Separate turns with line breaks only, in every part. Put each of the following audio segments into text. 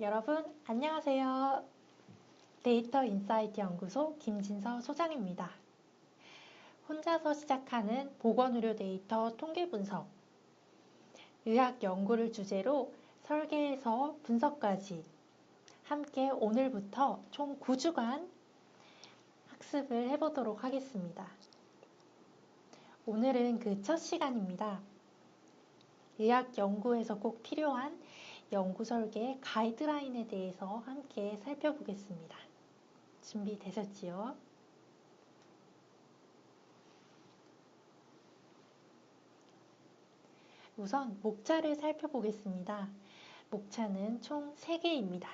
여러분, 안녕하세요. 데이터 인사이트 연구소 김진서 소장입니다. 혼자서 시작하는 보건의료 데이터 통계 분석, 의학 연구를 주제로 설계에서 분석까지 함께 오늘부터 총 9주간 학습을 해보도록 하겠습니다. 오늘은 그 첫 시간입니다. 의학 연구에서 꼭 필요한 연구 설계 가이드라인에 대해서 함께 살펴보겠습니다. 준비되셨지요? 우선 목차를 살펴보겠습니다. 목차는 총 3개입니다.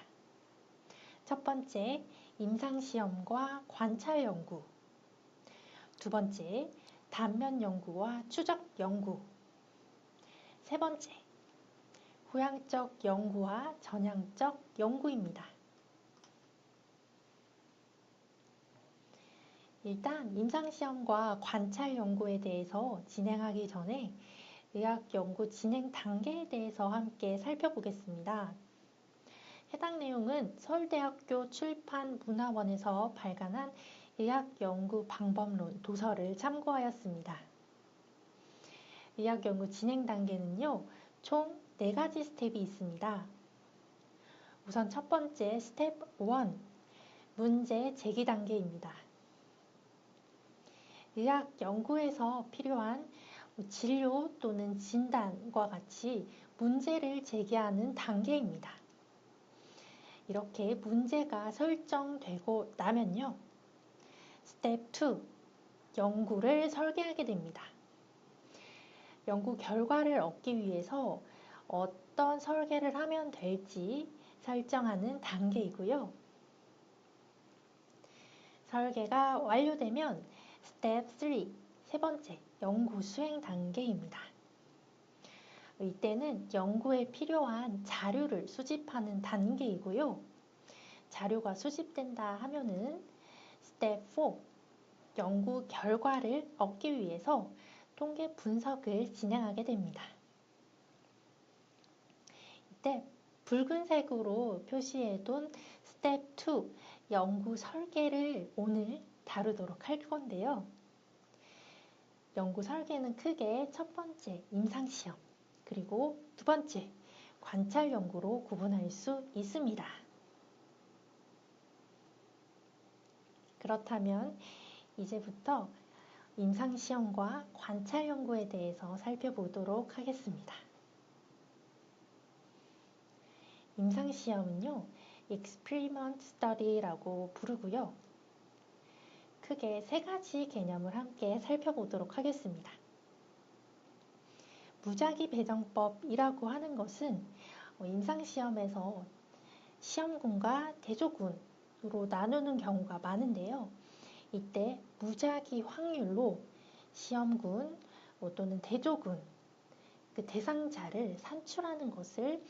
첫 번째, 임상시험과 관찰 연구. 두 번째, 단면 연구와 추적 연구. 세 번째, 후향적 연구와 전향적 연구입니다. 일단 임상시험과 관찰 연구에 대해서 진행하기 전에 의학 연구 진행 단계에 대해서 함께 살펴보겠습니다. 해당 내용은 서울대학교 출판문화원에서 발간한 의학 연구 방법론 도서를 참고하였습니다. 의학 연구 진행 단계는요, 총 4가지 스텝이 있습니다. 우선 첫 번째 스텝 1, 문제 제기 단계입니다. 의학 연구에서 필요한 진료 또는 진단과 같이 문제를 제기하는 단계입니다. 이렇게 문제가 설정되고 나면요, 스텝 2, 연구를 설계하게 됩니다. 연구 결과를 얻기 위해서 어떤 설계를 하면 될지 설정하는 단계이고요. 설계가 완료되면 스텝 3, 세 번째, 연구 수행 단계입니다. 이때는 연구에 필요한 자료를 수집하는 단계이고요. 자료가 수집된다 하면은 스텝 4, 연구 결과를 얻기 위해서 통계 분석을 진행하게 됩니다. 이때 붉은색으로 표시해둔 스텝 2, 연구 설계를 오늘 다루도록 할 건데요. 연구 설계는 크게 첫 번째, 임상시험, 그리고 두 번째, 관찰 연구로 구분할 수 있습니다. 그렇다면 이제부터 임상시험과 관찰 연구에 대해서 살펴보도록 하겠습니다. 임상시험은요, experiment study라고 부르고요. 크게 3가지 개념을 함께 살펴보도록 하겠습니다. 무작위 배정법이라고 하는 것은 임상시험에서 시험군과 대조군으로 나누는 경우가 많은데요. 이때 무작위 확률로 시험군 또는 대조군, 그 대상자를 산출하는 것을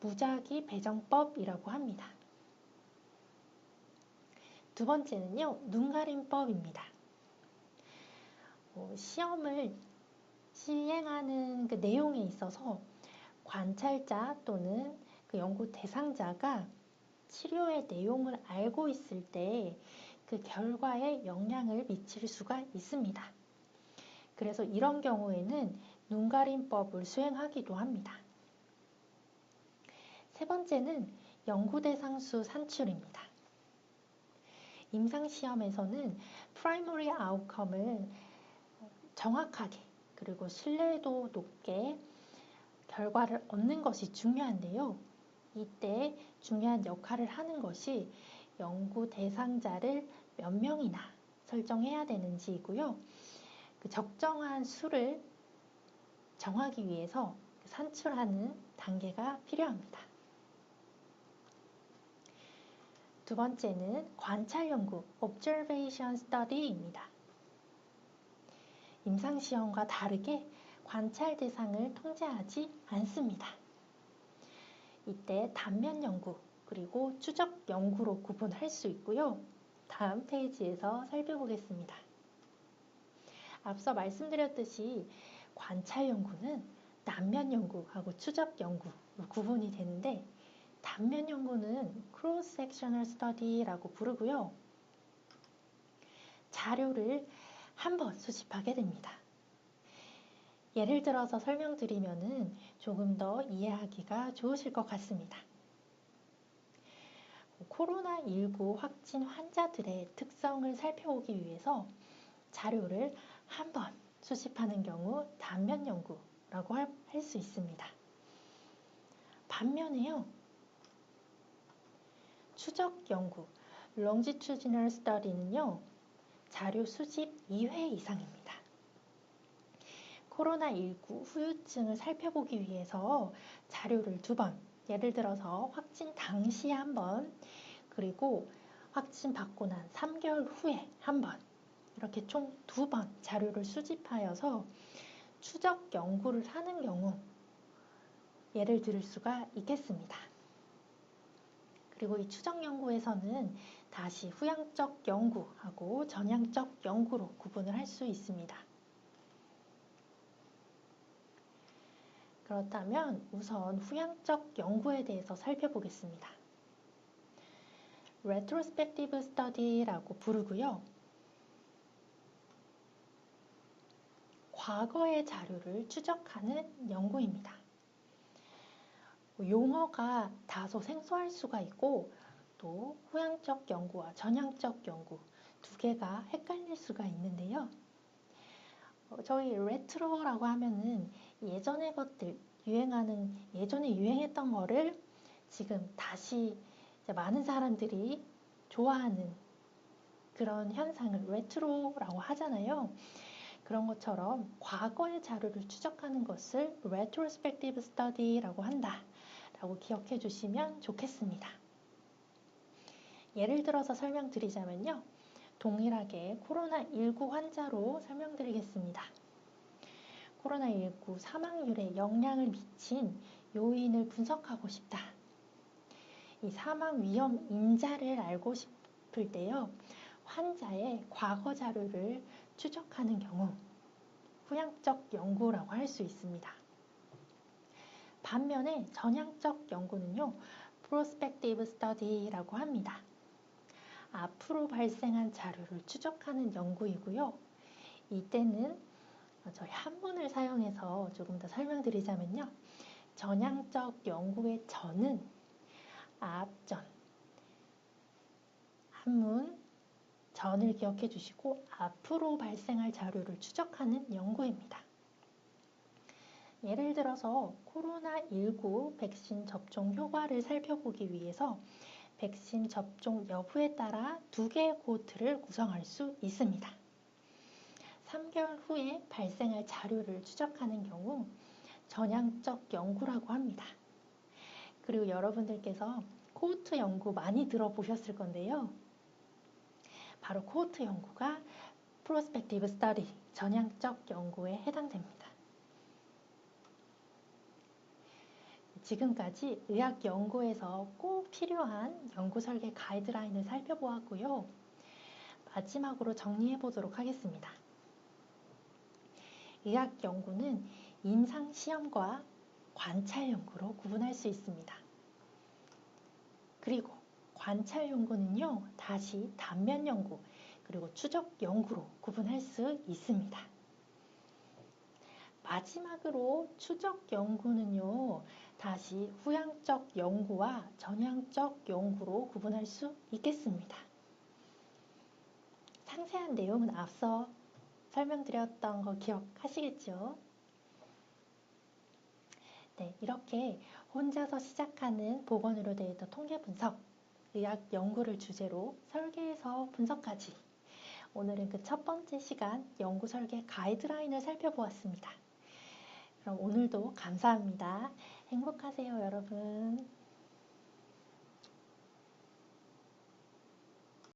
무작위 배정법이라고 합니다. 두 번째는요, 눈가림법입니다. 시험을 시행하는 그 내용에 있어서 관찰자 또는 그 연구 대상자가 치료의 내용을 알고 있을 때 그 결과에 영향을 미칠 수가 있습니다. 그래서 이런 경우에는 눈가림법을 수행하기도 합니다. 세 번째는 연구 대상 수 산출입니다. 임상시험에서는 프라이머리 아웃컴을 정확하게 그리고 신뢰도 높게 결과를 얻는 것이 중요한데요. 이때 중요한 역할을 하는 것이 연구 대상자를 몇 명이나 설정해야 되는지이고요. 그 적정한 수를 정하기 위해서 산출하는 단계가 필요합니다. 두 번째는 관찰 연구, observation study입니다. 임상시험과 다르게 관찰 대상을 통제하지 않습니다. 이때 단면 연구, 그리고 추적 연구로 구분할 수 있고요. 다음 페이지에서 살펴보겠습니다. 앞서 말씀드렸듯이 관찰 연구는 단면 연구하고 추적 연구로 구분이 되는데 단면 연구는 cross-sectional study라고 부르고요. 자료를 한 번 수집하게 됩니다. 예를 들어서 설명드리면은 조금 더 이해하기가 좋으실 것 같습니다. 코로나19 확진 환자들의 특성을 살펴보기 위해서 자료를 한 번 수집하는 경우 단면 연구라고 할 수 있습니다. 반면에요, 추적 연구, longitudinal study는요, 자료 수집 2회 이상입니다. 코로나19 후유증을 살펴보기 위해서 자료를 2번, 예를 들어서 확진 당시에 한 번, 그리고 확진 받고 난 3개월 후에 한 번, 이렇게 총 2번 자료를 수집하여서 추적 연구를 하는 경우 예를 들을 수가 있겠습니다. 그리고 이 추적 연구에서는 다시 후향적 연구하고 전향적 연구로 구분을 할 수 있습니다. 그렇다면 우선 후향적 연구에 대해서 살펴보겠습니다. retrospective study라고 부르고요. 과거의 자료를 추적하는 연구입니다. 용어가 다소 생소할 수가 있고 또 후향적 연구와 전향적 연구 두 개가 헷갈릴 수가 있는데요. 저희 레트로라고 하면은 예전의 것들, 예전에 유행했던 거를 지금 다시 많은 사람들이 좋아하는 그런 현상을 레트로라고 하잖아요. 그런 것처럼 과거의 자료를 추적하는 것을 retrospective study라고 한다라고 기억해 주시면 좋겠습니다. 예를 들어서 설명드리자면요. 동일하게 코로나19 환자로 설명드리겠습니다. 코로나19 사망률에 영향을 미친 요인을 분석하고 싶다. 이 사망 위험 인자를 알고 싶을 때요. 환자의 과거 자료를 추적하는 경우 후향적 연구라고 할 수 있습니다. 반면에 전향적 연구는요. prospective study라고 합니다. 앞으로 발생한 자료를 추적하는 연구이고요. 이때는 저희 한문을 사용해서 조금 더 설명드리자면요. 전향적 연구의 전은 앞전, 한문 전을 기억해 주시고 앞으로 발생할 자료를 추적하는 연구입니다. 예를 들어서 코로나19 백신 접종 효과를 살펴보기 위해서 백신 접종 여부에 따라 2개의 코호트를 구성할 수 있습니다. 3개월 후에 발생할 자료를 추적하는 경우 전향적 연구라고 합니다. 그리고 여러분들께서 코호트 연구 많이 들어보셨을 건데요. 바로 코호트 연구가 prospective study, 전향적 연구에 해당됩니다. 지금까지 의학 연구에서 꼭 필요한 연구 설계 가이드라인을 살펴보았고요. 마지막으로 정리해 보도록 하겠습니다. 의학 연구는 임상 시험과 관찰 연구로 구분할 수 있습니다. 그리고 관찰 연구는요, 다시 단면 연구, 그리고 추적 연구로 구분할 수 있습니다. 마지막으로 추적 연구는요, 다시 후향적 연구와 전향적 연구로 구분할 수 있겠습니다. 상세한 내용은 앞서 설명드렸던 거 기억하시겠죠? 네, 이렇게 혼자서 시작하는 보건의료 데이터 통계 분석, 의학 연구를 주제로 설계에서 분석까지 오늘은 그 첫 번째 시간 연구 설계 가이드라인을 살펴보았습니다. 그럼 오늘도 감사합니다. 행복하세요, 여러분.